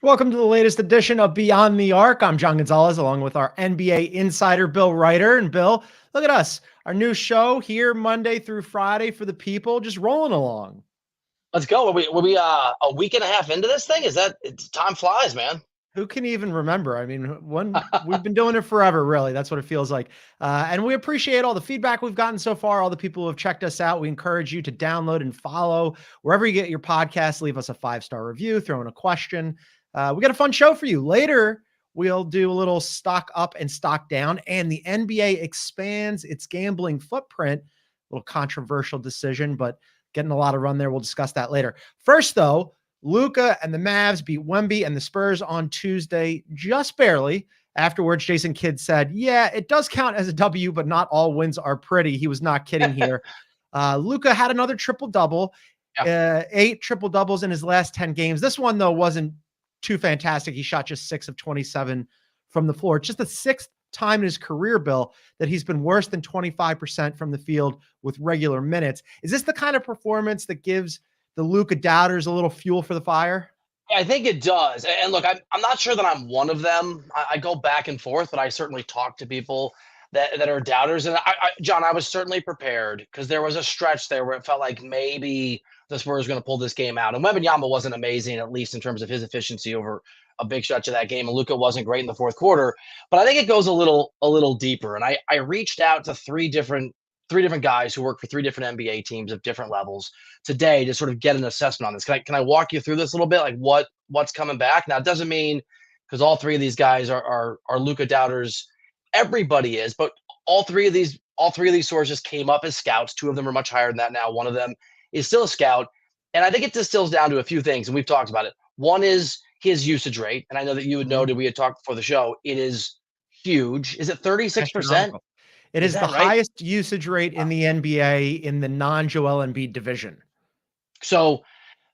Welcome to the latest edition of Beyond the Arc. I'm John Gonzalez, along with our NBA insider, Bill Ryder. And Bill, look at us. Our new show here Monday through Friday for the people, just rolling along. Let's go. Were we a week and a half into this thing? Time flies, man. Who can even remember? I mean, we've been doing it forever, really. That's what it feels like. And we appreciate all the feedback we've gotten so far, all the people who have checked us out. We encourage you to download and follow wherever you get your podcasts. Leave us a 5-star review, throw in a question. We got a fun show for you. Later, we'll do a little stock up and stock down, and the NBA expands its gambling footprint. A little controversial decision, but getting a lot of run there. We'll discuss that later. First, though, Luka and the Mavs beat Wemby and the Spurs on Tuesday, just barely. Afterwards, Jason Kidd said, yeah, it does count as a W, but not all wins are pretty. He was not kidding here. Luka had another triple-double, 8 triple-doubles in his last 10 games. This one, though, wasn't too fantastic. He shot just 6 of 27 from the floor. It's just the 6th time in his career, Bill, that he's been worse than 25% from the field with regular minutes. Is this the kind of performance that gives the Luka doubters a little fuel for the fire? I think it does. And look, I'm not sure that I'm one of them. I go back and forth, but I certainly talk to people that are doubters. And John, I was certainly prepared because there was a stretch there where it felt like maybe the Spurs were going to pull this game out. And Wembanyama wasn't amazing, at least in terms of his efficiency over a big stretch of that game. And Luka wasn't great in the fourth quarter. But I think it goes a little deeper. And I reached out to three different guys who work for 3 different NBA teams of different levels today to sort of get an assessment on this. Can I walk you through this a little bit? Like what's coming back? Now, it doesn't mean because all 3 of these guys are Luka doubters. Everybody is, but all three of these sources came up as scouts. 2 of them are much higher than that now. One of them is still a scout. And I think it distills down to a few things, and we've talked about it. One is his usage rate. And I know that you had noted, we had talked before the show, it is huge. Is it 36%? It is the highest usage rate in the NBA in the non-Joel Embiid division. So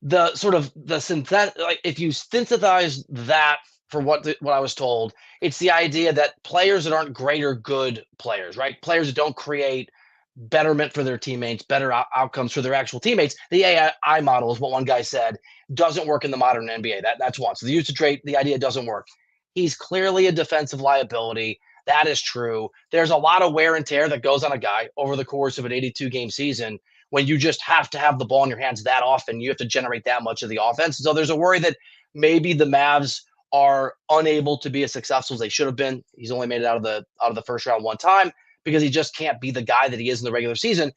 the sort of the synthetic, like if you synthesize that for what I was told, it's the idea that players that aren't great or good players, right? Players that don't create betterment for their teammates, better outcomes for their actual teammates. The AI model is what one guy said, doesn't work in the modern NBA. That's one. So the usage rate, the idea doesn't work. He's clearly a defensive liability. That is true. There's a lot of wear and tear that goes on a guy over the course of an 82-game season when you just have to have the ball in your hands that often. You have to generate that much of the offense. So there's a worry that maybe the Mavs are unable to be as successful as they should have been. He's only made it out of the first round one time because he just can't be the guy that he is in the regular season.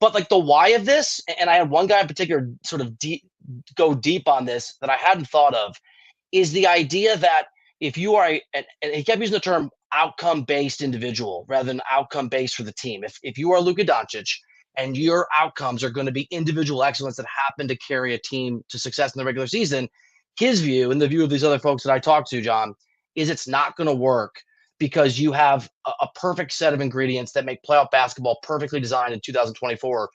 But like the why of this, and I had one guy in particular sort of go deep on this that I hadn't thought of, is the idea that if you are and he kept using the term outcome-based individual rather than outcome-based for the team. If you are Luka Doncic and your outcomes are going to be individual excellence that happen to carry a team to success in the regular season, his view and the view of these other folks that I talked to, John, is it's not going to work because you have a perfect set of ingredients that make playoff basketball perfectly designed in 2024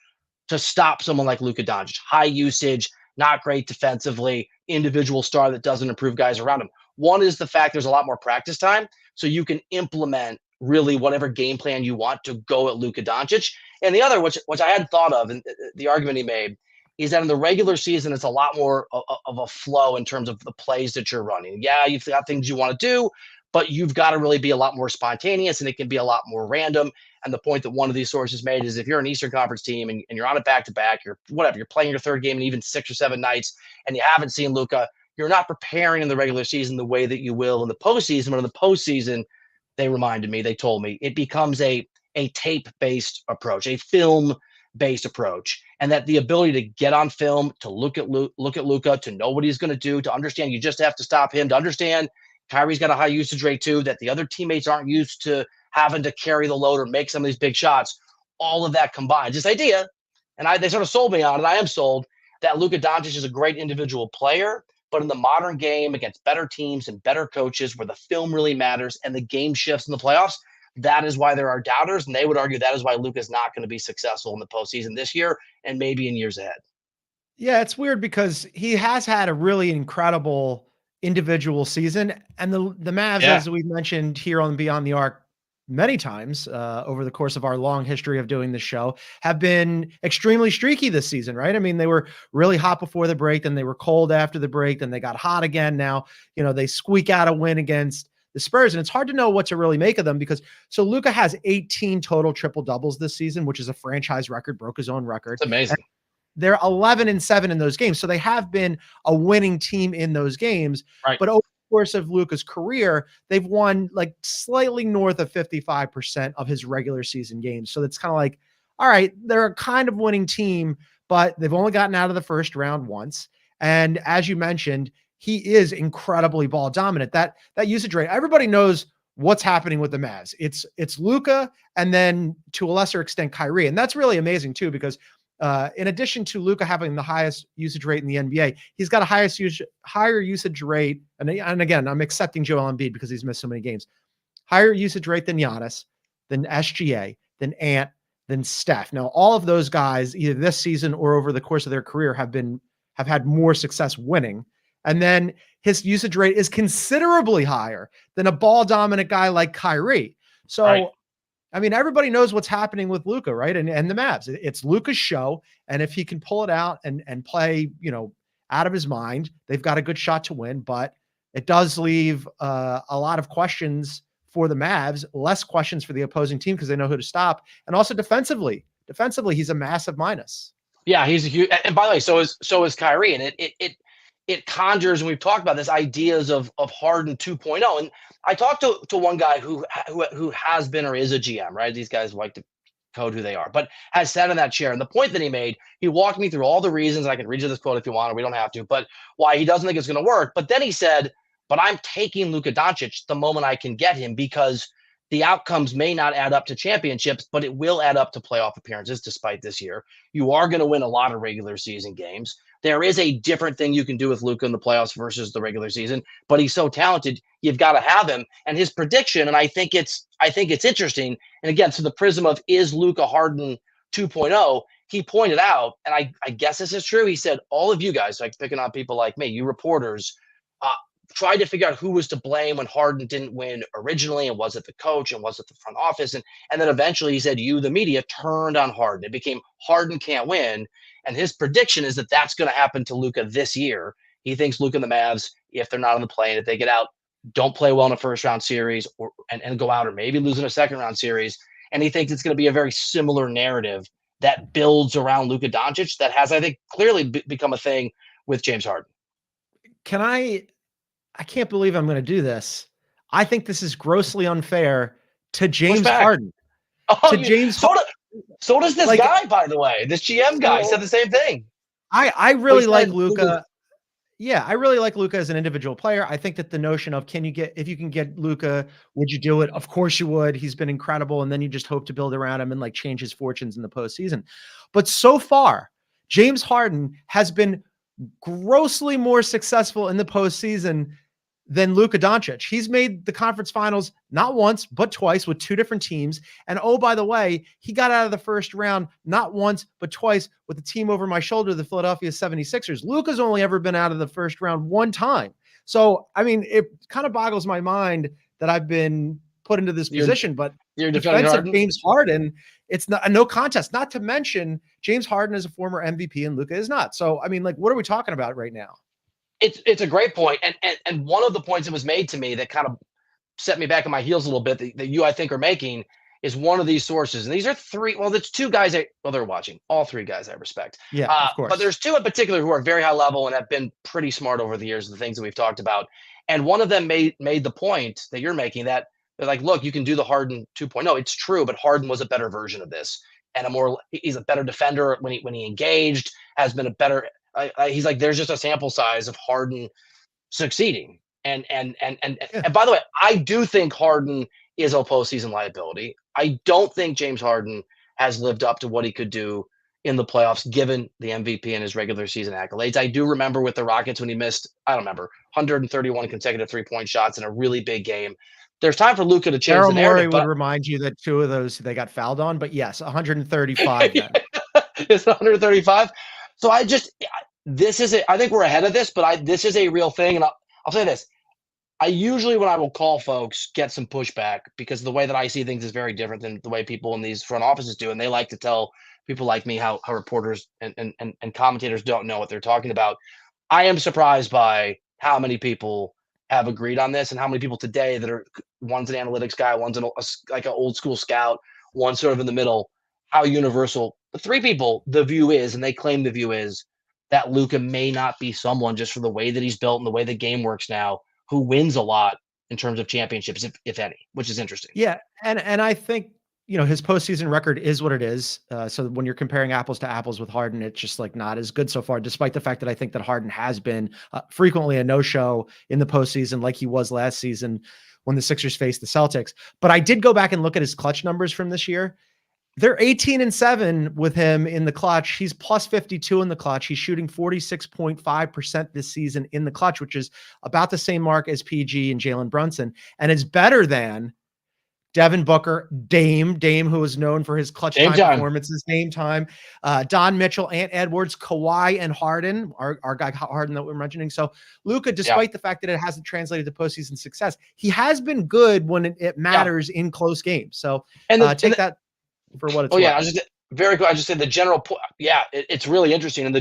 to stop someone like Luka Doncic. High usage, not great defensively, individual star that doesn't improve guys around him. One is the fact there's a lot more practice time, so you can implement really whatever game plan you want to go at Luka Doncic. And the other, which I hadn't thought of, and the argument he made, is that in the regular season, it's a lot more of a flow in terms of the plays that you're running. Yeah, you've got things you want to do, but you've got to really be a lot more spontaneous, and it can be a lot more random. And the point that one of these sources made is if you're an Eastern Conference team and you're on a back-to-back, you're playing your 3rd game in even 6 or 7 nights, and you haven't seen Luka, you're not preparing in the regular season the way that you will in the postseason. But in the postseason, they told me, it becomes a tape-based approach, a film-based approach, and that the ability to get on film, to look at Luka, to know what he's going to do, to understand you just have to stop him, to understand Kyrie's got a high usage rate too, that the other teammates aren't used to having to carry the load or make some of these big shots. All of that combined, this idea, and they sort of sold me on it. I am sold that Luka Doncic is a great individual player, but in the modern game against better teams and better coaches where the film really matters and the game shifts in the playoffs, that is why there are doubters. And they would argue that is why Luka is not going to be successful in the postseason this year and maybe in years ahead. Yeah, it's weird because he has had a really incredible individual season. And the Mavs, as we've mentioned here on Beyond the Arc, many times over the course of our long history of doing the show, have been extremely streaky this season, right? I mean, they were really hot before the break, then they were cold after the break, then they got hot again. Now, they squeak out a win against the Spurs, and it's hard to know what to really make of them because Luka has 18 total triple doubles this season, which is a franchise record, broke his own record. It's amazing. And they're 11-7 in those games. So they have been a winning team in those games, Right. but over course of Luka's career, they've won like slightly north of 55% of his regular season games. So it's kind of like, all right, they're a kind of winning team, but they've only gotten out of the first round once. And as you mentioned, he is incredibly ball dominant. That usage rate, everybody knows what's happening with the Mavs. It's Luka and then to a lesser extent Kyrie. And that's really amazing too, because in addition to Luka having the highest usage rate in the NBA, he's got a higher usage rate. And again, I'm accepting Joel Embiid because he's missed so many games. Higher usage rate than Giannis, than SGA, than Ant, than Steph. Now, all of those guys, either this season or over the course of their career, have had more success winning. And then his usage rate is considerably higher than a ball dominant guy like Kyrie. So. Right. I mean, everybody knows what's happening with Luka, right? And the Mavs. It's Luka's show. And if he can pull it out and play, out of his mind, they've got a good shot to win. But it does leave a lot of questions for the Mavs, less questions for the opposing team because they know who to stop. And also defensively, he's a massive minus. Yeah, he's a huge. And by the way, so is Kyrie. And it conjures, and we've talked about this, ideas of Harden 2.0. And I talked to one guy who has been or is a GM, right? These guys like to code who they are, but has sat in that chair. And the point that he made, he walked me through all the reasons. I can read you this quote if you want, or we don't have to, but why he doesn't think it's going to work. But then he said, but I'm taking Luka Doncic the moment I can get him because the outcomes may not add up to championships, but it will add up to playoff appearances despite this year. You are going to win a lot of regular season games. There is a different thing you can do with Luka in the playoffs versus the regular season, but he's so talented, you've got to have him. And his prediction, and I think it's interesting, and again, through the prism of is Luka Harden 2.0, he pointed out, and I guess this is true, he said, all of you guys, like picking on people like me, you reporters, tried to figure out who was to blame when Harden didn't win originally, and was it the coach, and was it the front office? And then eventually he said, you, the media, turned on Harden. It became Harden can't win. And his prediction is that that's going to happen to Luka this year. He thinks Luka and the Mavs, if they're not on the plane, if they get out, don't play well in a first-round series and go out or maybe lose in a second-round series. And he thinks it's going to be a very similar narrative that builds around Luka Doncic that has, I think, clearly become a thing with James Harden. I can't believe I'm going to do this. I think this is grossly unfair to James Harden. So does this guy, by the way. This GM guy said the same thing. I really like Luka. Yeah, I really like Luka as an individual player. I think that the notion of if you can get Luka, would you do it? Of course you would. He's been incredible. And then you just hope to build around him and like change his fortunes in the postseason. But so far, James Harden has been grossly more successful in the postseason than Luka Doncic. He's made the conference finals not once, but twice with two different teams. And oh, by the way, he got out of the first round not once, but twice with the team over my shoulder, the Philadelphia 76ers. Luka's only ever been out of the first round one time. So, I mean, it kind of boggles my mind that I've been put into this position, but defensive James Harden, it's not a no contest, not to mention James Harden is a former MVP and Luka is not. So, I mean, like, what are we talking about right now? It's a great point. And one of the points that was made to me that kind of set me back on my heels a little bit that you, I think, are making is one of these sources. And these are three. Well, there's two guys. They're watching. All three guys I respect. Yeah, of course. But there's two in particular who are very high level and have been pretty smart over the years, the things that we've talked about. And one of them made the point that you're making that they're like, look, you can do the Harden 2.0. It's true, but Harden was a better version of this and he's a better defender when he engaged, has been a better. He's like, there's just a sample size of Harden succeeding. And by the way, I do think Harden is a postseason liability. I don't think James Harden has lived up to what he could do in the playoffs, given the MVP and his regular season accolades. I do remember with the Rockets when he missed, 131 consecutive 3-point shots in a really big game. There's time for Luka to change the narrative. Morey would remind you that two of those they got fouled on, but yes, 135. Then. It's 135. So I think we're ahead of this, but this is a real thing. And I'll say this. I usually, when I will call folks, get some pushback because the way that I see things is very different than the way people in these front offices do, and they like to tell people like me how reporters and commentators don't know what they're talking about. I am surprised by how many people have agreed on this and how many people today that are one's an analytics guy, one's like an old school scout, one's sort of in the middle. How universal the three people the view is, and they claim the view is that Luka may not be someone just for the way that he's built and the way the game works now, who wins a lot in terms of championships, if any, which is interesting. Yeah, and I think, his postseason record is what it is. So when you're comparing apples to apples with Harden, it's just like not as good so far, despite the fact that I think that Harden has been frequently a no-show in the postseason, like he was last season when the Sixers faced the Celtics. But I did go back and look at his clutch numbers from this year. They're 18-7 with him in the clutch. He's plus 52 in the clutch. He's shooting 46.5% this season in the clutch, which is about the same mark as PG and Jalen Brunson. And it's better than Devin Booker, Dame, who is known for his clutch time performances, Dame time, Don Mitchell, Ant Edwards, Kawhi, and Harden, our guy Harden that we're mentioning. So Luka, despite the fact that it hasn't translated to postseason success, he has been good when it matters in close games. So take that for what it's worth. I was just very cool. I just said the general point. Yeah, it's really interesting. And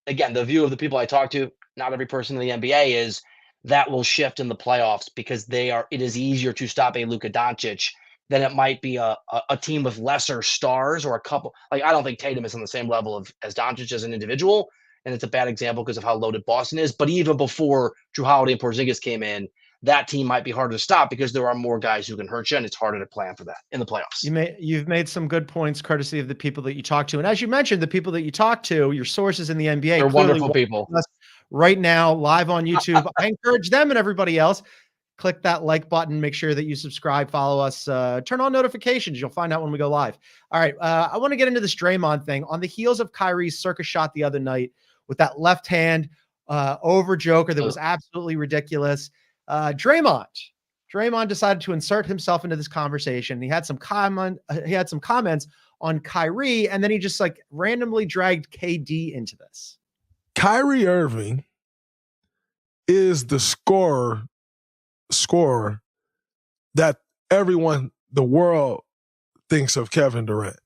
again, the view of the people I talk to, not every person in the NBA is that will shift in the playoffs because it is easier to stop a Luka Doncic than it might be a team with lesser stars or a couple. Like, I don't think Tatum is on the same level as Doncic as an individual. And it's a bad example because of how loaded Boston is. But even before Drew Holiday and Porzingis came in, that team might be harder to stop because there are more guys who can hurt you, and it's harder to plan for that in the playoffs. You've made some good points, courtesy of the people that you talk to. And as you mentioned, the people that you talk to, your sources in the NBA, they're wonderful people. Right now, live on YouTube. I encourage them and everybody else, click that like button, make sure that you subscribe, follow us, turn on notifications. You'll find out when we go live. All right. I want to get into this Draymond thing. On the heels of Kyrie's circus shot the other night with that left hand over Joker that was absolutely ridiculous. Draymond decided to insert himself into this conversation. He had some comments on Kyrie, and then he just like randomly dragged KD into this. Kyrie Irving is the scorer that the world thinks of Kevin Durant.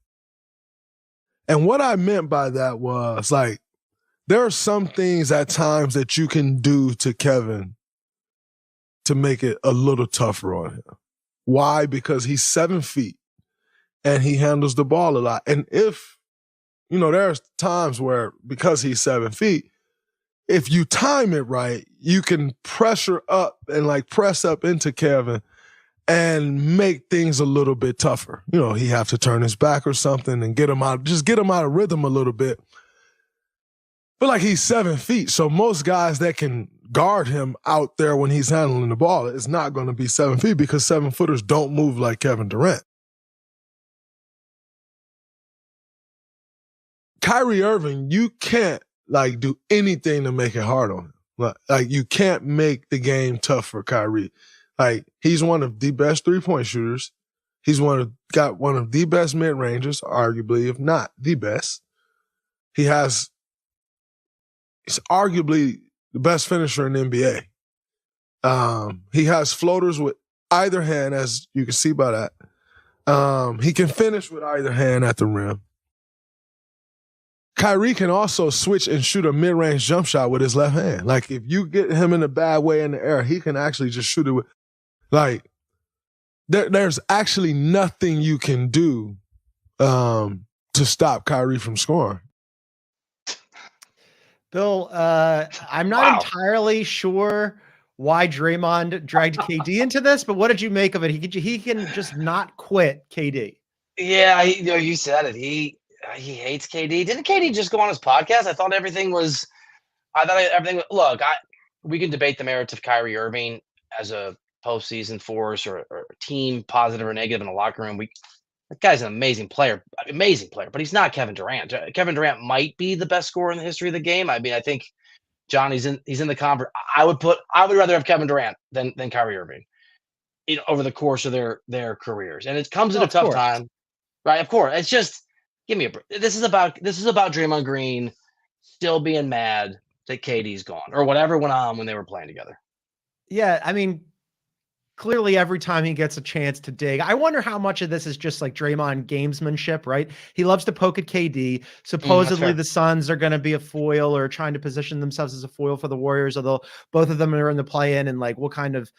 And what I meant by that was, like, there are some things at times that you can do to Kevin to make it a little tougher on him. Why? Because he's 7 feet and he handles the ball a lot. And there's times where, because he's 7 feet, if you time it right, you can pressure up and like press up into Kevin and make things a little bit tougher. He have to turn his back or something and get him out of rhythm a little bit. But like, he's 7 feet. So most guys that can guard him out there when he's handling the ball is not going to be 7 feet, because 7-footers don't move like Kevin Durant. Kyrie Irving, you can't like do anything to make it hard on him. Like, you can't make the game tough for Kyrie. Like, he's one of the best 3-point shooters. He's got one of the best mid-rangers, arguably, if not the best. He's arguably the best finisher in the NBA. He has floaters with either hand, as you can see by that. He can finish with either hand at the rim. Kyrie can also switch and shoot a mid-range jump shot with his left hand. Like, if you get him in a bad way in the air, he can actually just shoot it with, like, there's actually nothing you can do to stop Kyrie from scoring. Bill, I'm not entirely sure why Draymond dragged KD into this, but what did you make of it? He can just not quit KD. Yeah, you said it. He hates KD. Didn't KD just go on his podcast? I thought everything was. Look, we can debate the merits of Kyrie Irving as a postseason force or team, positive or negative in the locker room. That guy's an amazing player, but he's not Kevin Durant. Kevin Durant might be the best scorer in the history of the game. I mean, I think he's in the conference. I would rather have Kevin Durant than Kyrie Irving, over the course of their careers. And it comes at a tough time, right? Of course. It's just, give me a break. This is about Draymond Green still being mad that KD's gone or whatever went on when they were playing together. Yeah, I mean, clearly every time he gets a chance to dig. I wonder how much of this is just like Draymond gamesmanship, right? He loves to poke at KD. That's Supposedly fair. the Suns are going to be a foil or trying to position themselves as a foil for the Warriors, although both of them are in the play-in, and like what kind of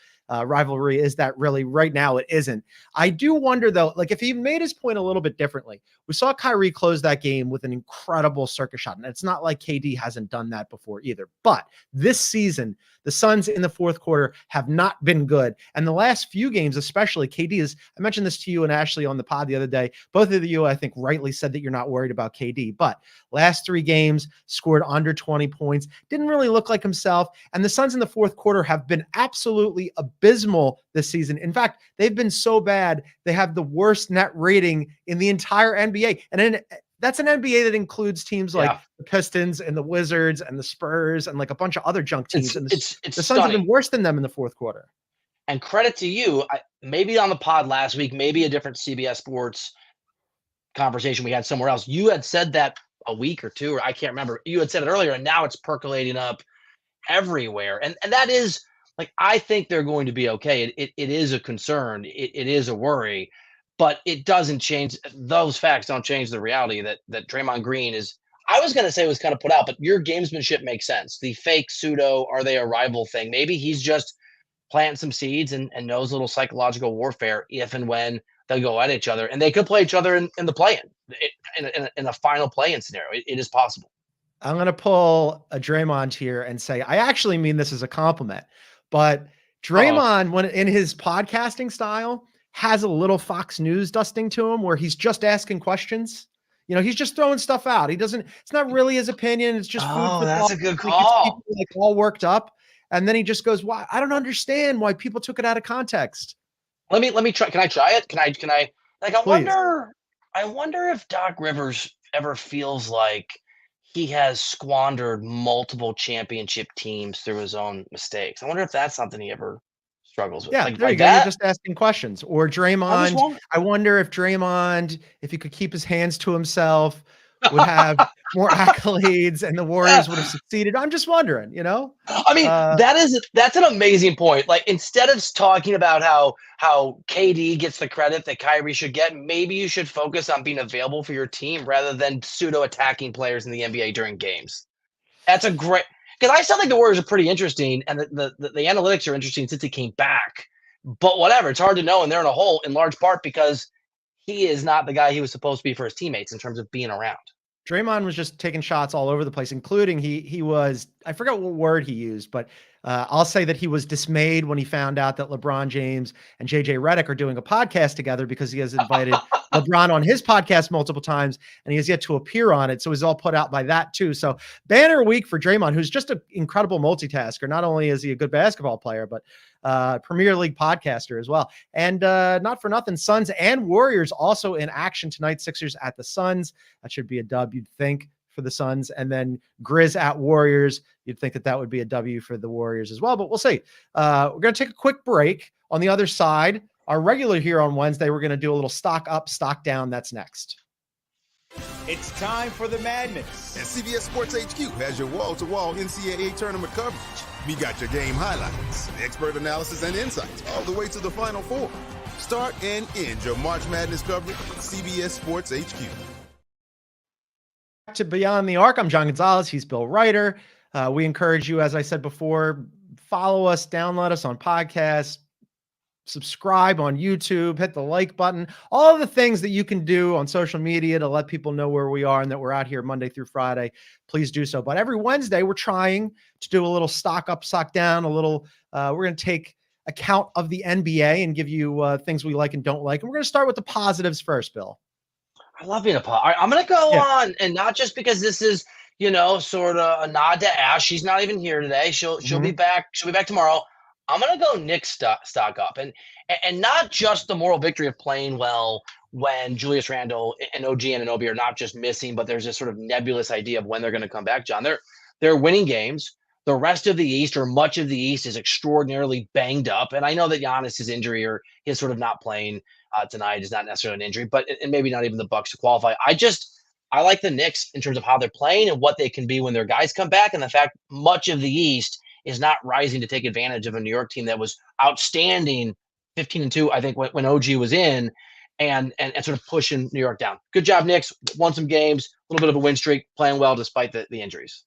rivalry is that really? Right now it isn't. I do wonder though, like if he made his point a little bit differently. We saw Kyrie close that game with an incredible circus shot, and it's not like KD hasn't done that before either. But this season, the Suns in the fourth quarter have not been good. And the last few games, especially, KD is, I mentioned this to you and Ashley on the pod the other day. Both of you, I think, rightly said that you're not worried about KD. But last 3 games, scored under 20 points, didn't really look like himself. And the Suns in the fourth quarter have been absolutely abysmal this season. In fact, they've been so bad, they have the worst net rating in the entire NBA. And then that's an NBA that includes teams like the Pistons and the Wizards and the Spurs and like a bunch of other junk teams. And It's the Suns have been worse than them in the fourth quarter. And credit to you, maybe on the pod last week, maybe a different CBS Sports conversation we had somewhere else. You had said that a week or two, or I can't remember. You had said it earlier, and now it's percolating up everywhere. And that is like, I think they're going to be okay. It is a concern. It is a worry, but it doesn't change. Those facts don't change the reality that Draymond Green is. I was going to say was kind of put out, but your gamesmanship makes sense. The fake pseudo, are they a rival thing? Maybe he's just planting some seeds and knows a little psychological warfare if and when they'll go at each other. And they could play each other in the play-in, in a final play-in scenario. It is possible. I'm going to pull a Draymond here and say, I actually mean this as a compliment, but Draymond, when in his podcasting style, has a little Fox News dusting to him where he's just asking questions. You know, he's just throwing stuff out. He doesn't, it's not really his opinion. It's just food for that's thought. a good He gets call. people, like, all worked up. And then he just goes, "Why? I don't understand why people took it out of context." Let me try. Can I try it? Can I like, Please. I wonder if Doc Rivers ever feels like he has squandered multiple championship teams through his own mistakes. I wonder if that's something he ever struggles with. Yeah, Like, there you go. that? You're just asking questions. Or Draymond, I wonder if Draymond, if he could keep his hands to himself, would have more accolades and the Warriors would have succeeded. I'm just wondering, you know? I mean, that's an amazing point. Like, instead of talking about how KD gets the credit that Kyrie should get, maybe you should focus on being available for your team rather than pseudo attacking players in the NBA during games. That's a great, because I still think the Warriors are pretty interesting, and the analytics are interesting since he came back. But whatever, it's hard to know, and they're in a hole in large part because he is not the guy he was supposed to be for his teammates in terms of being around. Draymond was just taking shots all over the place, including he was, I forgot what word he used, but I'll say that he was dismayed when he found out that LeBron James and JJ Redick are doing a podcast together because he has invited LeBron on his podcast multiple times and he has yet to appear on it. So he's all put out by that too. So banner week for Draymond, who's just an incredible multitasker. Not only is he a good basketball player, but Premier League podcaster as well. And not for nothing, Suns and Warriors also in action tonight. Sixers at the Suns. That should be a dub, you'd think, for the Suns. And then Grizz at Warriors. You'd think that would be a W for the Warriors as well, but we'll see. We're going to take a quick break. On the other side, our regular here on Wednesday, we're going to do a little stock up, stock down. That's next. It's time for the madness. And CBS Sports HQ has your wall-to-wall NCAA tournament coverage. We got your game highlights, expert analysis, and insights all the way to the Final Four. Start and end your March Madness coverage with CBS Sports HQ. To Beyond the Arc, I'm John Gonzalez. He's Bill Ryder. We encourage you, as I said before, follow us, download us on podcasts, subscribe on YouTube, hit the like button, all of the things that you can do on social media to let people know where we are and that we're out here Monday through Friday. Please do so. But every Wednesday, we're trying to do a little stock up, stock down, a little, we're going to take account of the NBA and give you things we like and don't like. And we're going to start with the positives first, Bill. I love being a pod. I'm going to go on, and not just because this is, sort of a nod to Ash. She's not even here today. She'll be back. She'll be back tomorrow. I'm going to go Knicks stock up, and not just the moral victory of playing well when Julius Randle and OG Anunoby are not just missing, but there's this sort of nebulous idea of when they're going to come back. John, they're winning games. The rest of the East, or much of the East, is extraordinarily banged up, and I know that Giannis' injury or his sort of not playing tonight is not necessarily an injury, but and maybe not even the Bucks to qualify. I like the Knicks in terms of how they're playing and what they can be when their guys come back, and the fact much of the East is not rising to take advantage of a New York team that was outstanding 15-2, I think, when OG was in, and sort of pushing New York down. Good job, Knicks. Won some games, a little bit of a win streak, playing well despite the injuries.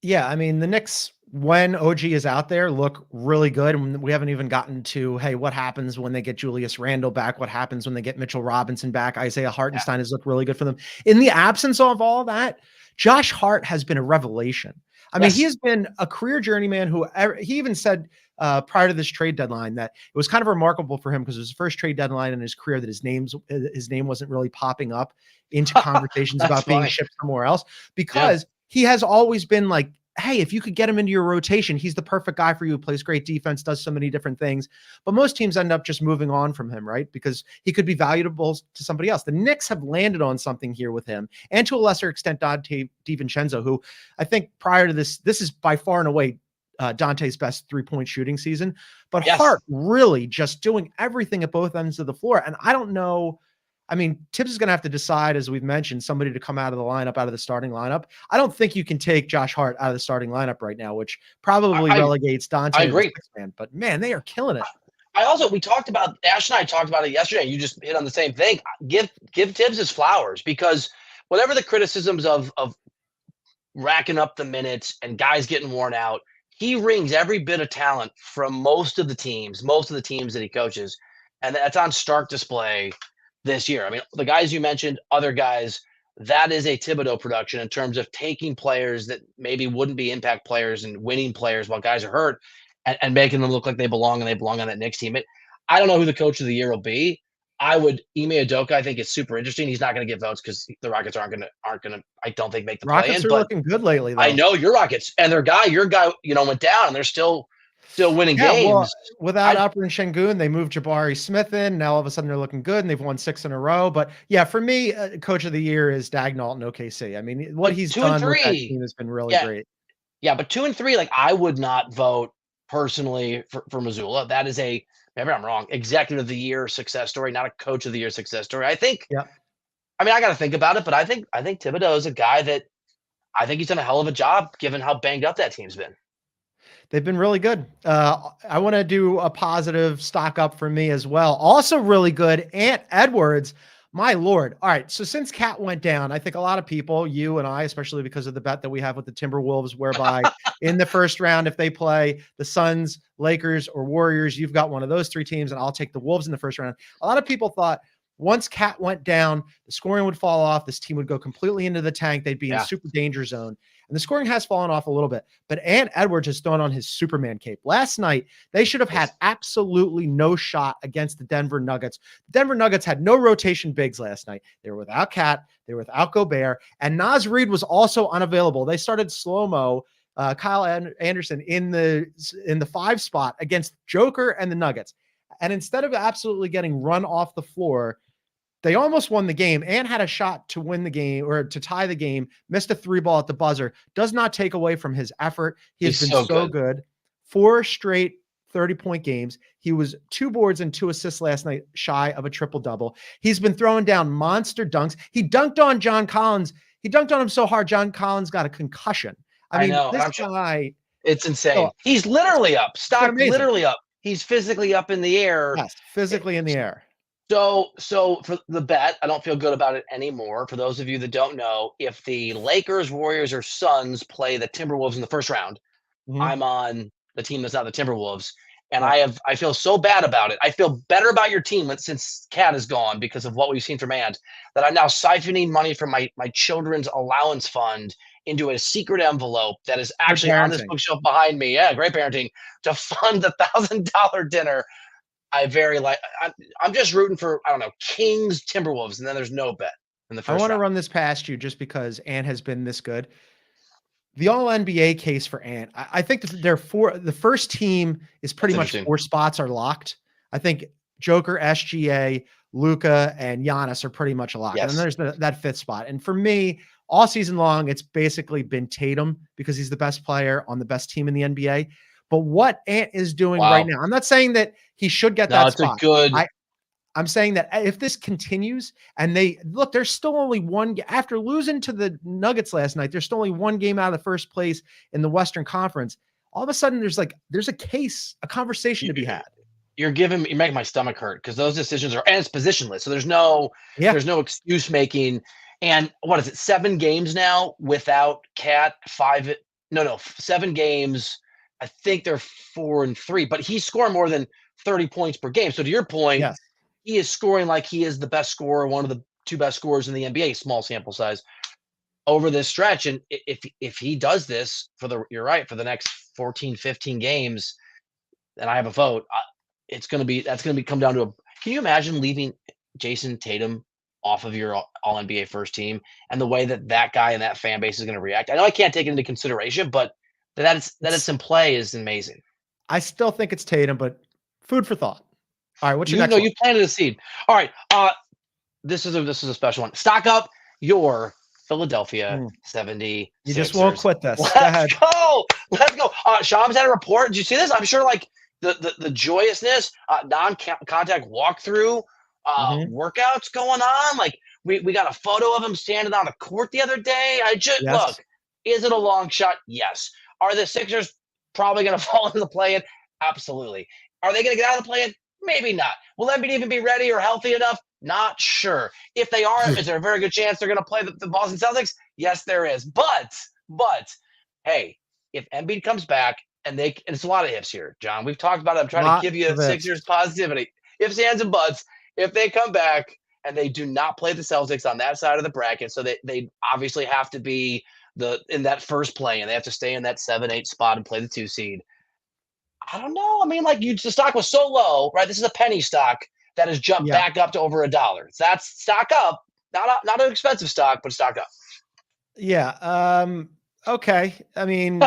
Yeah, I mean, the Knicks, when OG is out there, look really good. And we haven't even gotten to, hey, what happens when they get Julius Randle back? What happens when they get Mitchell Robinson back? Isaiah Hartenstein has looked really good for them. In the absence of all that, Josh Hart has been a revelation. I mean, he has been a career journeyman who he even said prior to this trade deadline that it was kind of remarkable for him because it was the first trade deadline in his career that his name wasn't really popping up into conversations about being shipped somewhere else, because he has always been like, hey, if you could get him into your rotation, he's the perfect guy for you. Plays great defense, does so many different things. But most teams end up just moving on from him, right? Because he could be valuable to somebody else. The Knicks have landed on something here with him, and to a lesser extent, Dante DiVincenzo, who I think prior to this is by far and away Dante's best 3-point shooting season. But Hart really just doing everything at both ends of the floor. And I don't know. I mean, Tibbs is going to have to decide, as we've mentioned, somebody to come out of the lineup, out of the starting lineup. I don't think you can take Josh Hart out of the starting lineup right now, which probably relegates Dante. I agree. Man, but man, they are killing it. We talked about, Ash and I talked about it yesterday. You just hit on the same thing. Give Tibbs his flowers, because whatever the criticisms of racking up the minutes and guys getting worn out, he wrings every bit of talent from most of the teams that he coaches. And that's on stark display this year. I mean, the guys you mentioned, other guys, that is a Thibodeau production in terms of taking players that maybe wouldn't be impact players and winning players while guys are hurt and making them look like they belong, and they belong on that Knicks team. I don't know who the coach of the year will be. Ime Udoka, I think, is super interesting. He's not going to get votes because the Rockets aren't going to, I don't think, make the play-in. Rockets are looking good lately, though. I know your Rockets, and your guy, went down, and they're still winning games. Well, without Alperen Şengün, they moved Jabari Smith in. Now all of a sudden they're looking good, and they've won 6 in a row. But yeah, for me, coach of the year is Daigneault in OKC. I mean, what he's done with that team has been really great. Yeah, but 2 and 3, like, I would not vote personally for Mazzulla. That is maybe I'm wrong, executive of the year success story, not a coach of the year success story. I think. Yeah. I mean, I got to think about it, but I think Thibodeau is a guy that I think he's done a hell of a job given how banged up that team's been. They've been really good. I want to do a positive stock up for me as well. Also really good, Ant Edwards. My Lord. All right. So since Cat went down, I think a lot of people, you and I, especially because of the bet that we have with the Timberwolves, whereby in the first round, if they play the Suns, Lakers, or Warriors, you've got one of those 3 teams, and I'll take the Wolves in the first round. A lot of people thought once Cat went down, the scoring would fall off. This team would go completely into the tank. They'd be in super danger zone. And the scoring has fallen off a little bit, but Ant Edwards has thrown on his Superman cape. Last night, they should have had absolutely no shot against the Denver Nuggets. The Denver Nuggets had no rotation bigs last night. They were without Cat. They were without Gobert. And Naz Reid was also unavailable. They started slow-mo Kyle Anderson in the 5 spot against Joker and the Nuggets. And instead of absolutely getting run off the floor, they almost won the game. Ant had a shot to win the game or to tie the game, missed a 3-ball at the buzzer. Does not take away from his effort. He has been so good. 4 straight 30-point games. He was 2 boards and 2 assists last night, shy of a triple-double. He's been throwing down monster dunks. He dunked on John Collins. He dunked on him so hard, John Collins got a concussion. I mean, know. This guy. It's insane. He's literally up. Stock literally up. He's physically up in the air. Yes, physically in the air. So for the bet, I don't feel good about it anymore. For those of you that don't know, if the Lakers, Warriors, or Suns play the Timberwolves in the first round, I'm on the team that's not the Timberwolves. And I feel so bad about it. I feel better about your team since Cat is gone because of what we've seen from Ant, that I'm now siphoning money from my children's allowance fund into a secret envelope that is actually on this bookshelf behind me. Yeah, great parenting, to fund the $1,000 dinner. I'm just rooting for, I don't know, Kings, Timberwolves, and then there's no bet in the first round. I want to run this past you just because Ant has been this good. The All-NBA case for Ant, I think the first team is pretty much 4 spots are locked. I think Joker, SGA, Luka, and Giannis are pretty much locked. Yes. And then there's that 5th spot. And for me, all season long, it's basically been Tatum because he's the best player on the best team in the NBA. But what Ant is doing right now, I'm not saying that he should get that spot. I'm saying that if this continues and there's still only one after losing to the Nuggets last night, there's still only one game out of the first place in the Western Conference. all of a sudden there's a conversation to be had. You're making my stomach hurt because those decisions and it's positionless. So there's no excuse making. And what is it? 7 games now without Cat. 7 games. I think they're 4-3, but he's scoring more than 30 points per game. So to your point, Yes. he is scoring like he is the best scorer, one of the 2 best scorers in the NBA, small sample size, over this stretch. And if he does this you're right, for the next 14, 15 games, and I have a vote, that's going to be come down to can you imagine leaving Jason Tatum off of your all NBA first team and the way that guy and that fan base is going to react? I know I can't take it into consideration, but that it's in play is amazing. I still think it's Tatum, but food for thought. All right, what's your next one? You planted a seed. All right, this is a special one. Stock up your Philadelphia 70. You just won't quit this. Let's go. Shams had a report. Did you see this? I'm sure like the joyousness, non-contact walkthrough workouts going on. Like we got a photo of him standing on the court the other day. Look, is it a long shot? Yes. Are the Sixers probably going to fall into the play-in? Absolutely. Are they going to get out of the play-in? Maybe not. Will Embiid even be ready or healthy enough? Not sure. If they are, is there a very good chance they're going to play the Boston Celtics? Yes, there is. But hey, if Embiid comes back and it's a lot of ifs here, John. We've talked about it. I'm trying to give you Sixers positivity. Ifs, ands, and buts. If they come back and they do not play the Celtics on that side of the bracket, so they obviously have to be in that first play, and they have to stay in that 7-8 spot and play the 2 seed. I don't know. I mean, like the stock was so low, right? This is a penny stock that has jumped back up to over $1. That's stock up, not an expensive stock, but stock up. Yeah. Okay. I mean,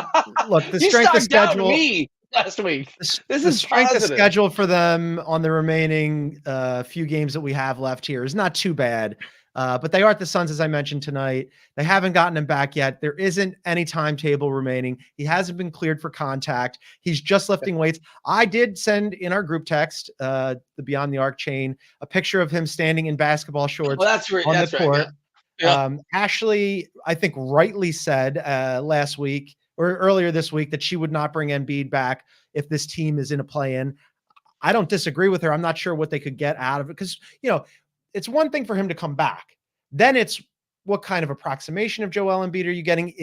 look, the strength of schedule me last week. This is strength of schedule for them on the remaining few games that we have left here is not too bad. But they are at the Suns, as I mentioned tonight. They haven't gotten him back yet. There isn't any timetable remaining. He hasn't been cleared for contact. He's just lifting weights. I did send in our group text, the Beyond the Arc chain, a picture of him standing in basketball shorts on the court. Yeah. Ashley, I think, rightly said last week or earlier this week that she would not bring Embiid back if this team is in a play-in. I don't disagree with her. I'm not sure what they could get out of it because, it's one thing for him to come back. Then it's what kind of approximation of Joel Embiid are you getting?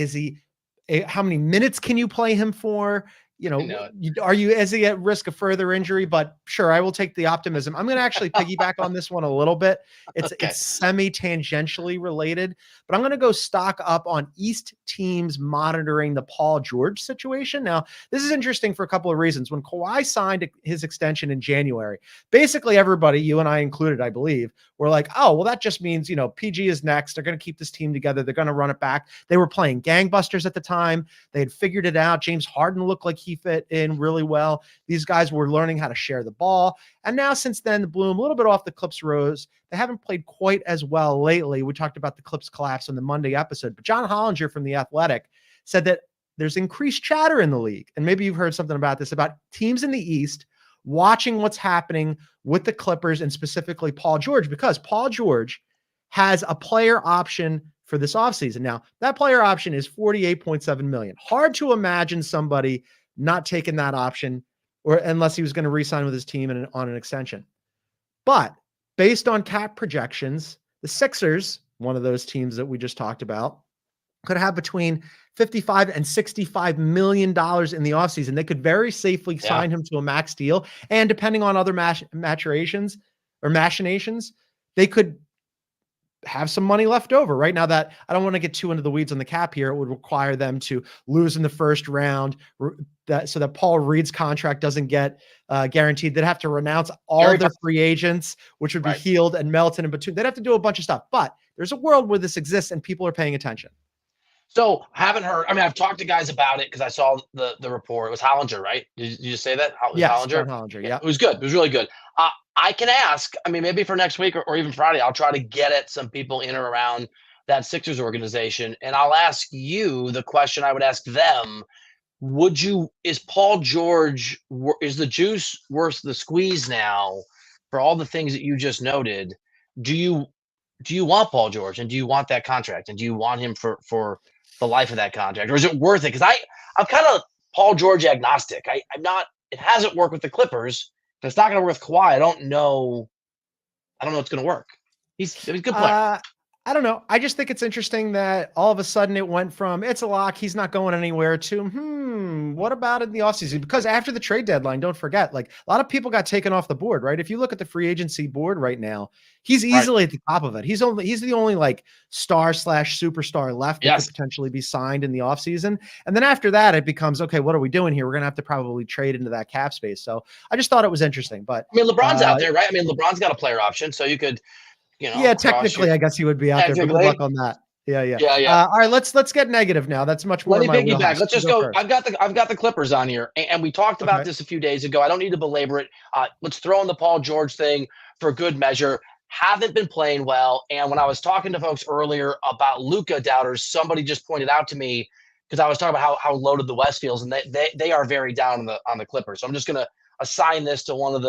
How many minutes can you play him for? Is he at risk of further injury? But sure, I will take the optimism. I'm going to actually piggyback on this one a little bit. It's semi-tangentially related, but I'm going to go stock up on East teams monitoring the Paul George situation. Now, this is interesting for a couple of reasons. When Kawhi signed his extension in January, basically everybody, you and I included, I believe, were like, oh, well, that just means, PG is next. They're going to keep this team together. They're going to run it back. They were playing gangbusters at the time. They had figured it out. James Harden looked like he fit in really well. These guys were learning how to share the ball. And now since then, the bloom a little bit off the Clips rose. They haven't played quite as well lately. We talked about the Clips collapse on the Monday episode, but John Hollinger from The Athletic said that there's increased chatter in the league. And maybe you've heard something about this, about teams in the East watching what's happening with the Clippers and specifically Paul George, because Paul George has a player option for this offseason. Now, that player option is $48.7 million. Hard to imagine somebody not taking that option, or unless he was going to re-sign with his team on an extension. But based on cap projections, the Sixers, one of those teams that we just talked about, could have between $55 and $65 million in the offseason. They could very safely sign him to a max deal. And depending on other machinations, they could have some money left over. Right now, that I don't want to get too into the weeds on the cap here. It would require them to lose in the first round so that Paul Reed's contract doesn't get guaranteed. They'd have to renounce all their free agents, which would be Heald and Melton and Batum. They'd have to do a bunch of stuff. But there's a world where this exists and people are paying attention. So haven't heard. I mean, I've talked to guys about it because I saw the report. It was Hollinger, right? Did you just say that? Yes, Hollinger. Hollinger. Yeah, it was good. It was really good. I can ask. I mean, maybe for next week or even Friday, I'll try to get at some people in or around that Sixers organization, and I'll ask you the question I would ask them. Is Paul George, is the juice worth the squeeze now for all the things that you just noted? Do you want Paul George, and do you want that contract, and do you want him for the life of that contract, or is it worth it? Because I'm kind of Paul George agnostic. I'm not. It hasn't worked with the Clippers. If it's not going to work with Kawhi, I don't know. I don't know it's going to work. He's a good player. I don't know. I just think it's interesting that all of a sudden it went from it's a lock, he's not going anywhere to what about in the offseason? Because after the trade deadline, don't forget, like a lot of people got taken off the board, right? If you look at the free agency board right now, he's easily at the top of it. He's the only like star/superstar left that could potentially be signed in the offseason. And then after that, it becomes okay, what are we doing here? We're gonna have to probably trade into that cap space. So I just thought it was interesting. But I mean, LeBron's out there, right? I mean, LeBron's got a player option, so you could. Yeah, technically, I guess he would be out there. But good luck on that. Yeah. All right, let's get negative now. That's much more. Let me piggyback. Let's just go. I've got the Clippers on here, and we talked about this a few days ago. I don't need to belabor it. Let's throw in the Paul George thing for good measure. Haven't been playing well, and when I was talking to folks earlier about Luka doubters, somebody just pointed out to me because I was talking about how loaded the West feels, and they are very down on the Clippers. So I'm just going to assign this to one of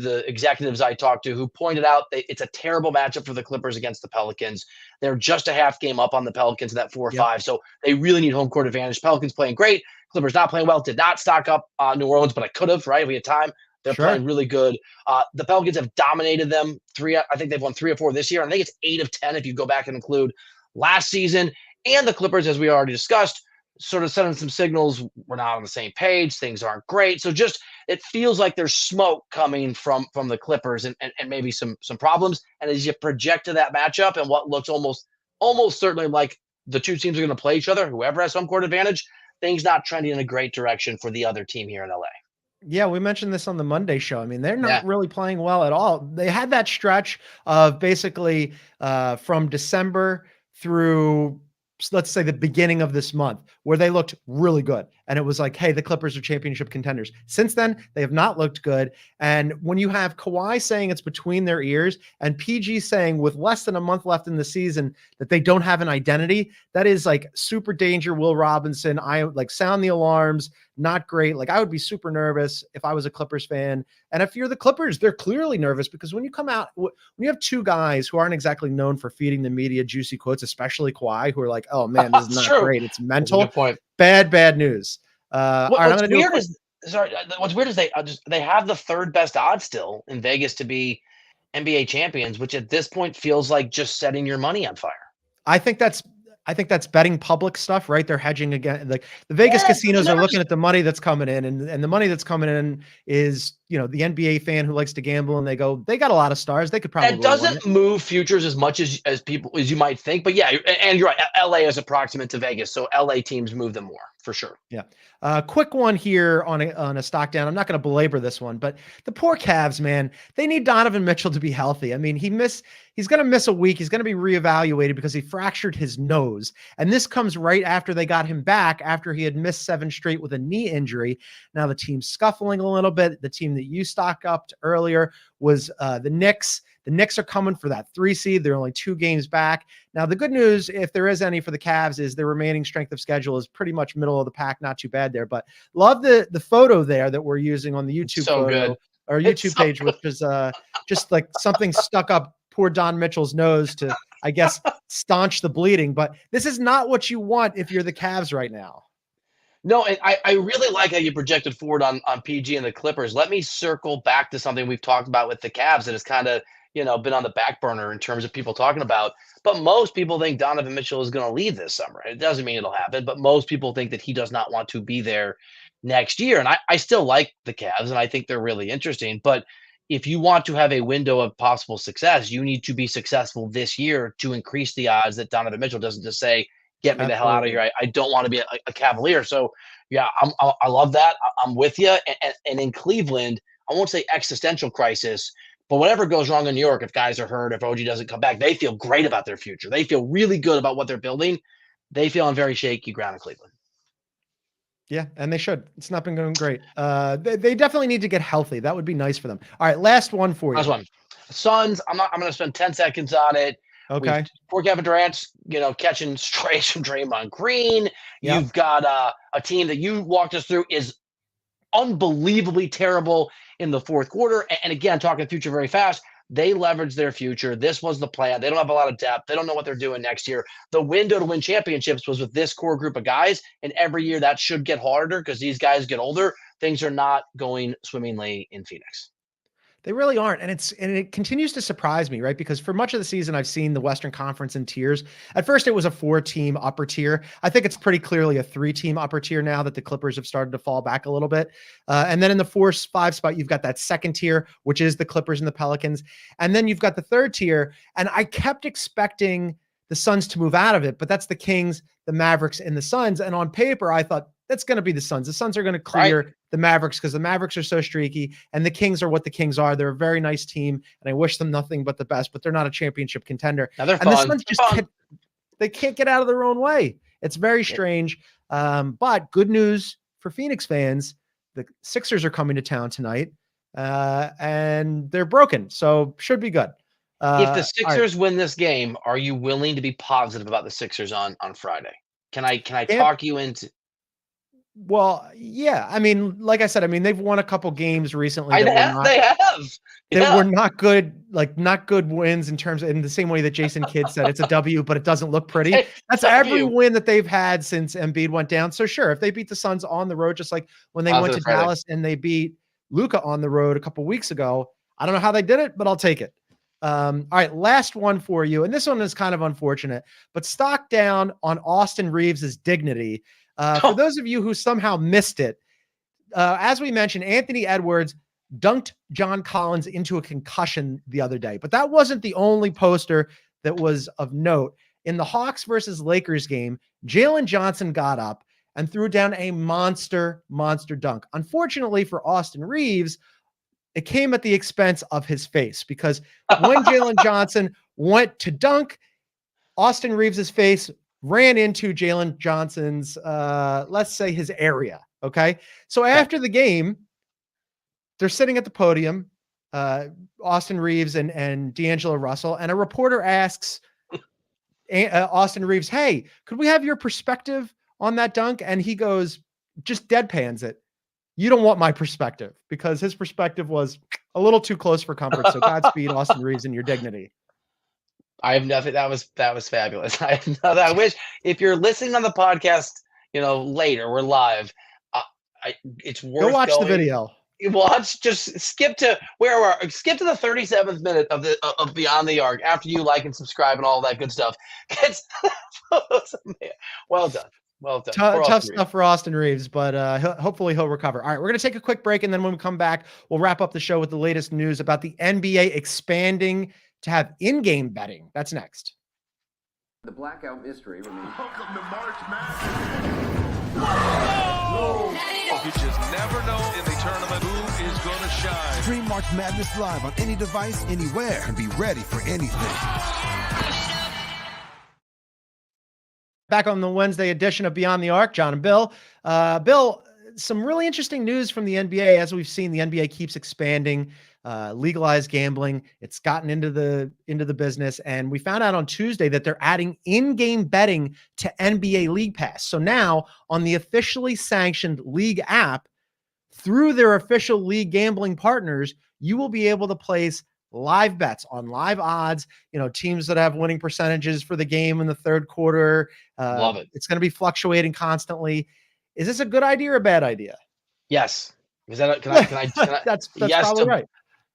the executives I talked to who pointed out that it's a terrible matchup for the Clippers against the Pelicans. They're just a half game up on the Pelicans in that 4-5. So they really need home court advantage. Pelicans playing great. Clippers not playing well. Did not stock up New Orleans, but I could have, right? We had time. They're playing really good. The Pelicans have dominated them. I think they've won 3 or 4 this year. And I think it's 8 of 10 if you go back and include last season. And the Clippers, as we already discussed, sort of sending some signals. We're not on the same page. Things aren't great. So just it feels like there's smoke coming from the Clippers and maybe some problems. And as you project to that matchup and what looks almost certainly like the two teams are going to play each other, whoever has home court advantage, things not trending in a great direction for the other team here in LA. Yeah, we mentioned this on the Monday show. I mean, they're not really playing well at all. They had that stretch of basically from December through, let's say, the beginning of this month where they looked really good. And it was like, hey, the Clippers are championship contenders. Since then, they have not looked good. And when you have Kawhi saying it's between their ears and PG saying with less than a month left in the season that they don't have an identity, that is like super danger. Will Robinson, I like sound the alarms. Not great. Like I would be super nervous if I was a Clippers fan. And if you're the Clippers, they're clearly nervous because when you come out, when you have two guys who aren't exactly known for feeding the media juicy quotes, especially Kawhi, who are like, oh man, this is not great. It's mental. Bad news. What's weird is they have the third best odds still in Vegas to be NBA champions, which at this point feels like just setting your money on fire. I think that's betting public stuff, right? They're hedging again. Like the Vegas casinos are looking at the money that's coming in, and the money that's coming in is, the NBA fan who likes to gamble, and they got a lot of stars. They could probably. It doesn't move futures as much as you might think, but yeah, and you're right. LA is approximate to Vegas, so LA teams move them more for sure. Yeah. Quick one here on a stock down. I'm not going to belabor this one, but the poor Cavs, man, they need Donovan Mitchell to be healthy. I mean, he's going to miss a week. He's going to be reevaluated because he fractured his nose. And this comes right after they got him back after he had missed 7 straight with a knee injury. Now the team's scuffling a little bit. The team that you stock up earlier was the Knicks. The Knicks are coming for that 3 seed. They're only 2 games back. Now, the good news, if there is any for the Cavs, is their remaining strength of schedule is pretty much middle of the pack. Not too bad there, but love the photo there that we're using on the YouTube our YouTube page, which is just like something stuck up poor Don Mitchell's nose to, I guess, staunch the bleeding. But this is not what you want if you're the Cavs right now. No, and I really like how you projected forward on PG and the Clippers. Let me circle back to something we've talked about with the Cavs that has kind of been on the back burner in terms of people talking about. But most people think Donovan Mitchell is going to leave this summer. It doesn't mean it'll happen, but most people think that he does not want to be there next year. And I still like the Cavs, and I think they're really interesting. But if you want to have a window of possible success, you need to be successful this year to increase the odds that Donovan Mitchell doesn't just say, get me the hell out of here. I don't want to be a Cavalier. So, yeah, I love that. I'm with you. And in Cleveland, I won't say existential crisis, but whatever goes wrong in New York, if guys are hurt, if OG doesn't come back, they feel great about their future. They feel really good about what they're building. They feel on very shaky ground in Cleveland. Yeah, and they should. It's not been going great. They definitely need to get healthy. That would be nice for them. All right, last one for you. Last one. Suns, I'm going to spend 10 seconds on it. Okay. Poor Kevin Durant's, catching strays from Draymond Green. Yep. You've got a team that you walked us through is unbelievably terrible in the fourth quarter. And again, talking future very fast, They leverage their future. This was the plan. They don't have a lot of depth. They don't know what they're doing next year. The window to win championships was with this core group of guys, and every year that should get harder because these guys get older. Things are not going swimmingly in Phoenix. They really aren't. And it continues to surprise me, right? Because for much of the season, I've seen the Western Conference in tiers. At first, it was a 4-team upper tier. I think it's pretty clearly a 3-team upper tier now that the Clippers have started to fall back a little bit. And then in the 4-5 spot, you've got that second tier, which is the Clippers and the Pelicans. And then you've got the third tier. And I kept expecting the Suns to move out of it, but that's the Kings, the Mavericks, and the Suns. And on paper, I thought that's going to be the Suns. The Suns are going to clear the Mavericks because the Mavericks are so streaky, and the Kings are what the Kings are. They're a very nice team, and I wish them nothing but the best, but they're not a championship contender. Now they're and fun. the Suns just they can't get out of their own way. It's very strange. But good news for Phoenix fans, the Sixers are coming to town tonight, and they're broken, so should be good. If the Sixers win this game, are you willing to be positive about the Sixers on Friday? Can I talk you into? Well, yeah. I mean, like I said, they've won a couple games recently. They have. That were not good, not good wins in terms of, in the same way that Jason Kidd said, it's a W, but it doesn't look pretty. That's every win that they've had since Embiid went down. So sure, if they beat the Suns on the road, just like when they went to Dallas and they beat Luka on the road a couple weeks ago, I don't know how they did it, but I'll take it. All right, last one for you. And this one is kind of unfortunate, but stock down on Austin Reeves' dignity. For those of you who somehow missed it, as we mentioned, Anthony Edwards dunked John Collins into a concussion the other day, but that wasn't the only poster that was of note. In the Hawks versus Lakers game, Jalen Johnson got up and threw down a monster dunk. Unfortunately for Austin Reeves, it came at the expense of his face, because when Jalen Johnson went to dunk, Austin Reeves' face ran into Jalen Johnson's, let's say, his area. Okay. So after the game, they're sitting at the podium, Austin Reeves and D'Angelo Russell, and a reporter asks Austin Reeves, "Hey, could we have your perspective on that dunk?" And he goes, just deadpans it. "You don't want my perspective," because his perspective was a little too close for comfort. So Godspeed, Austin Reeves, and your dignity. I have nothing. That was fabulous. I wish, if you're listening on the podcast, later, we're live. It's worth go watch going. The video. Just skip to skip to the 37th minute of Beyond the Arc after you like and subscribe and all that good stuff. Well done. Tough stuff for Austin Reeves, but hopefully he'll recover. All right, we're going to take a quick break, and then when we come back, we'll wrap up the show with the latest news about the NBA expanding to have in-game betting. That's next. The blackout mystery remains. Welcome to March Madness. You just never know in the tournament who is going to shine. Stream March Madness live on any device, anywhere, and be ready for anything. Back on the Wednesday edition of Beyond the Arc, John and Bill. Bill, some really interesting news from the NBA. As we've seen, the NBA keeps expanding, legalized gambling. It's gotten into the business, and we found out on Tuesday that they're adding in-game betting to NBA League Pass. So now, on the officially sanctioned league app, through their official league gambling partners, you will be able to place live bets on live odds, teams that have winning percentages for the game in the third quarter. Love it. It's going to be fluctuating constantly. Is this a good idea or a bad idea? Yes. Is that can I That's yes probably right.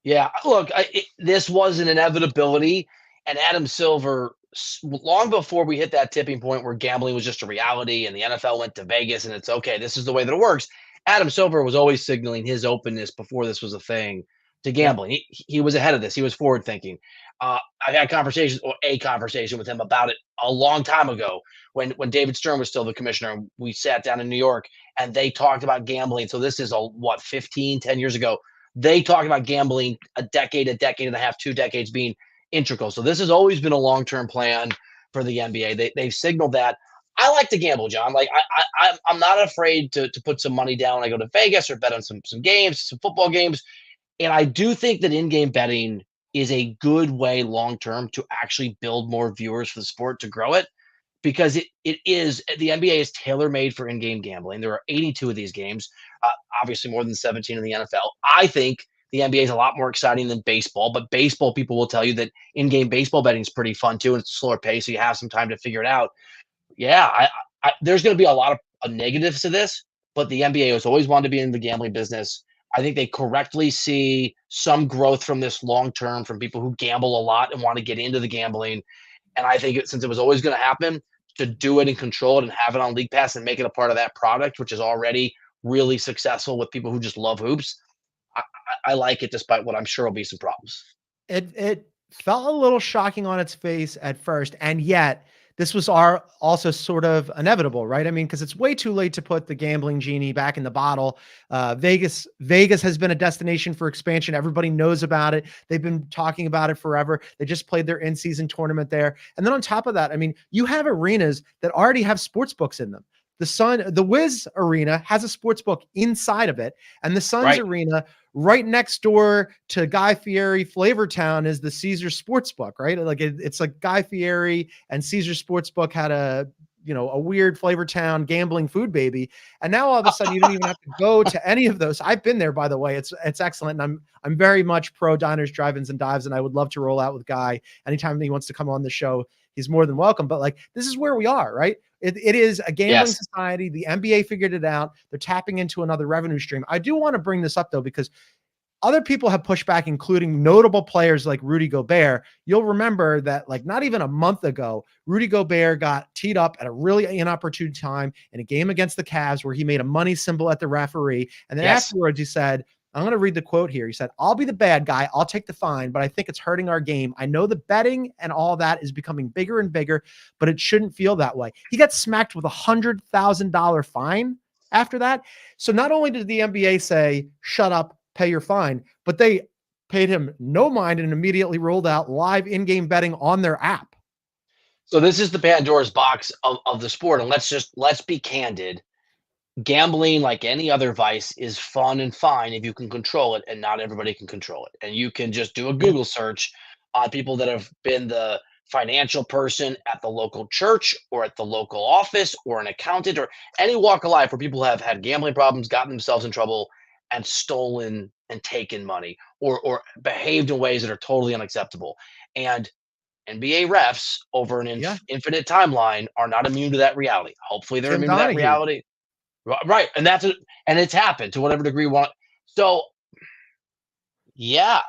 Yeah. Look, this was an inevitability, and Adam Silver, long before we hit that tipping point where gambling was just a reality and the NFL went to Vegas and it's okay, this is the way that it works. Adam Silver was always signaling his openness before this was a thing to gambling. Yeah. He was ahead of this. He was forward thinking. I've had a conversation with him about it a long time ago when David Stern was still the commissioner, and we sat down in New York and they talked about gambling. So this is 10 years ago. They talked about gambling a decade and a half, 2 decades being integral. So this has always been a long-term plan for the NBA. They've signaled that. I like to gamble, John. Like I'm not afraid to put some money down when I go to Vegas or bet on some games, some football games. And I do think that in-game betting is a good way long-term to actually build more viewers for the sport, to grow it, because the NBA is tailor-made for in-game gambling. There are 82 of these games, obviously more than 17 in the NFL. I think the the NBA is a lot more exciting than baseball, but baseball people will tell you that in-game baseball betting is pretty fun too, and it's a slower pace, so you have some time to figure it out. Yeah, there's going to be a lot of negatives to this, but the NBA has always wanted to be in the gambling business. I think they correctly see some growth from this long term from people who gamble a lot and want to get into the gambling. And I think since it was always going to happen, to do it and control it and have it on League Pass and make it a part of that product, which is already really successful with people who just love hoops. I like it, despite what I'm sure will be some problems. It felt a little shocking on its face at first, and yet this was also sort of inevitable, right? I mean, because it's way too late to put the gambling genie back in the bottle. Vegas has been a destination for expansion. Everybody knows about it. They've been talking about it forever. They just played their in-season tournament there. And then on top of that, I mean, you have arenas that already have sports books in them. The Wiz Arena has a sports book inside of it, and the Suns Arena right next door to Guy Fieri Flavortown is the Caesar Sportsbook, right? Like it's like Guy Fieri and Caesar Sportsbook had a weird Flavortown gambling food baby, and now all of a sudden you don't even have to go to any of those. I've been there, by the way. It's excellent, and I'm very much pro diners, drive-ins, and dives, and I would love to roll out with Guy anytime he wants to come on the show. He's more than welcome. But like, this is where we are, right? It is a gambling society. The NBA figured it out. They're tapping into another revenue stream. I do want to bring this up though, because other people have pushed back, including notable players like Rudy Gobert. You'll remember that like not even a month ago, Rudy Gobert got teed up at a really inopportune time in a game against the Cavs where he made a money symbol at the referee. And then afterwards he said, I'm going to read the quote here. He said, "I'll be the bad guy. I'll take the fine, but I think it's hurting our game. I know the betting and all that is becoming bigger and bigger, but it shouldn't feel that way." He got smacked with $100,000 fine after that. So not only did the NBA say, shut up, pay your fine, but they paid him no mind and immediately rolled out live in-game betting on their app. So this is the Pandora's box of the sport. And let's be candid. Gambling, like any other vice, is fun and fine if you can control it, and not everybody can control it. And you can just do a Google search on people that have been the financial person at the local church or at the local office or an accountant or any walk of life where people have had gambling problems, gotten themselves in trouble, and stolen and taken money or behaved in ways that are totally unacceptable. And NBA refs over an infinite timeline are not immune to that reality. Hopefully they're immune to that reality. Right. And and it's happened to whatever degree one. So yeah.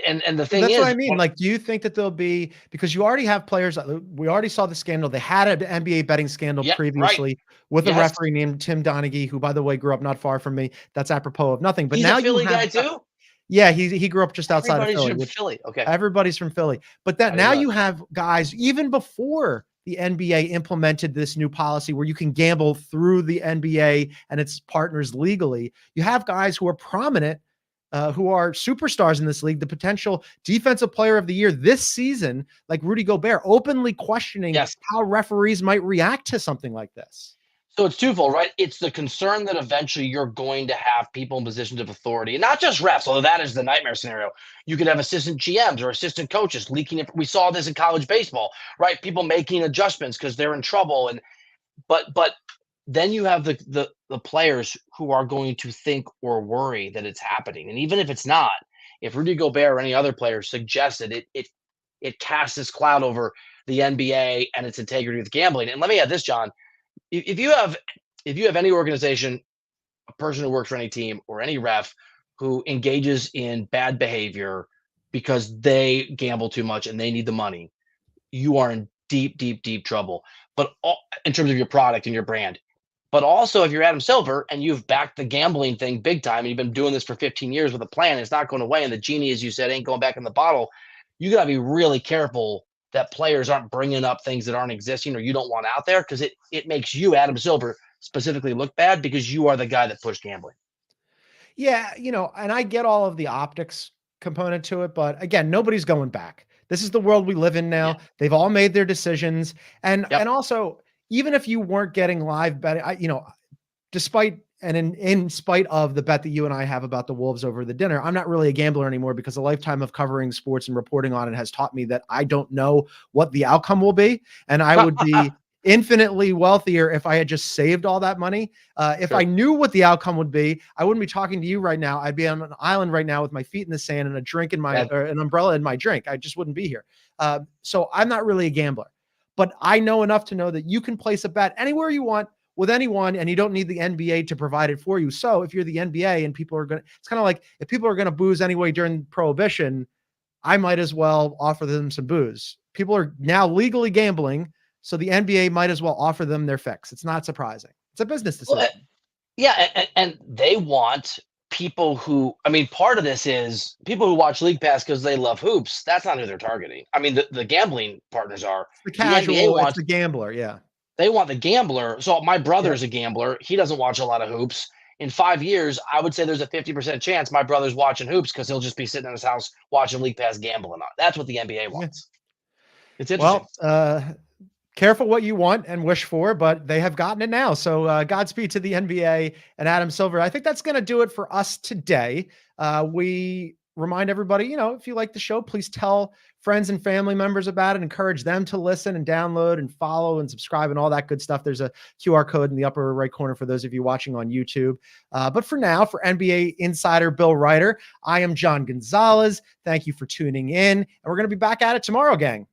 And the thing that's is, what I mean. Like, do you think that there'll be, because you already have players, we already saw the scandal. They had an NBA betting scandal previously with a referee named Tim Donaghy, who, by the way, grew up not far from me. That's apropos of nothing. But he's now a Philly guy too? Yeah, he grew up just outside of Philly. Philly. Okay. Everybody's from Philly. But now you have guys, even before the NBA implemented this new policy where you can gamble through the NBA and its partners legally, you have guys who are prominent, who are superstars in this league, the potential defensive player of the year this season, like Rudy Gobert, openly questioning how referees might react to something like this. So it's twofold, right? It's the concern that eventually you're going to have people in positions of authority, and not just refs, although that is the nightmare scenario. You could have assistant GMs or assistant coaches leaking it. We saw this in college baseball, right? People making adjustments because they're in trouble. But then you have the players who are going to think or worry that it's happening. And even if it's not, if Rudy Gobert or any other player suggested it casts this cloud over the NBA and its integrity with gambling. And let me add this, John. If you have any organization, a person who works for any team or any ref who engages in bad behavior because they gamble too much and they need the money, you are in deep, deep, deep trouble. But in terms of your product and your brand, but also if you're Adam Silver and you've backed the gambling thing big time and you've been doing this for 15 years with a plan, it's not going away, and the genie, as you said, ain't going back in the bottle. You got to be really careful that players aren't bringing up things that aren't existing or you don't want out there, because it makes you, Adam Silver, specifically look bad because you are the guy that pushed gambling. Yeah, and I get all of the optics component to it, but again, nobody's going back. This is the world we live in now. Yeah. They've all made their decisions. And also, even if you weren't getting live betting, despite and in spite of the bet that you and I have about the Wolves over the dinner, I'm not really a gambler anymore because a lifetime of covering sports and reporting on it has taught me that I don't know what the outcome will be. And I would be infinitely wealthier if I had just saved all that money. If Sure. I knew what the outcome would be, I wouldn't be talking to you right now. I'd be on an island right now with my feet in the sand and a drink in my, or an umbrella in my drink. I just wouldn't be here. So I'm not really a gambler, but I know enough to know that you can place a bet anywhere you want with anyone, and you don't need the NBA to provide it for you. So if you're the NBA and people are going to, it's kind of like if people are going to booze anyway during Prohibition, I might as well offer them some booze. People are now legally gambling, so the NBA might as well offer them their fix. It's not surprising. It's a business decision. Well, yeah, and they want people who, I mean, part of this is people who watch League Pass because they love hoops. That's not who they're targeting. I mean, the gambling partners are. It's the casual, NBA wants, it's the gambler, yeah. they want the gambler. So my brother's a gambler. He doesn't watch a lot of hoops. In 5 years, I would say there's a 50% chance my brother's watching hoops because he'll just be sitting in his house watching League Pass gambling on. That's what the NBA wants. It's interesting. Well, careful what you want and wish for, but they have gotten it now. So Godspeed to the NBA and Adam Silver. I think that's going to do it for us today. We remind everybody, if you like the show, please tell friends and family members about it. Encourage them to listen and download and follow and subscribe and all that good stuff. There's a QR code in the upper right corner for those of you watching on YouTube. But for now, for NBA insider Bill Ryder, I am John Gonzalez. Thank you for tuning in, and we're going to be back at it tomorrow, gang.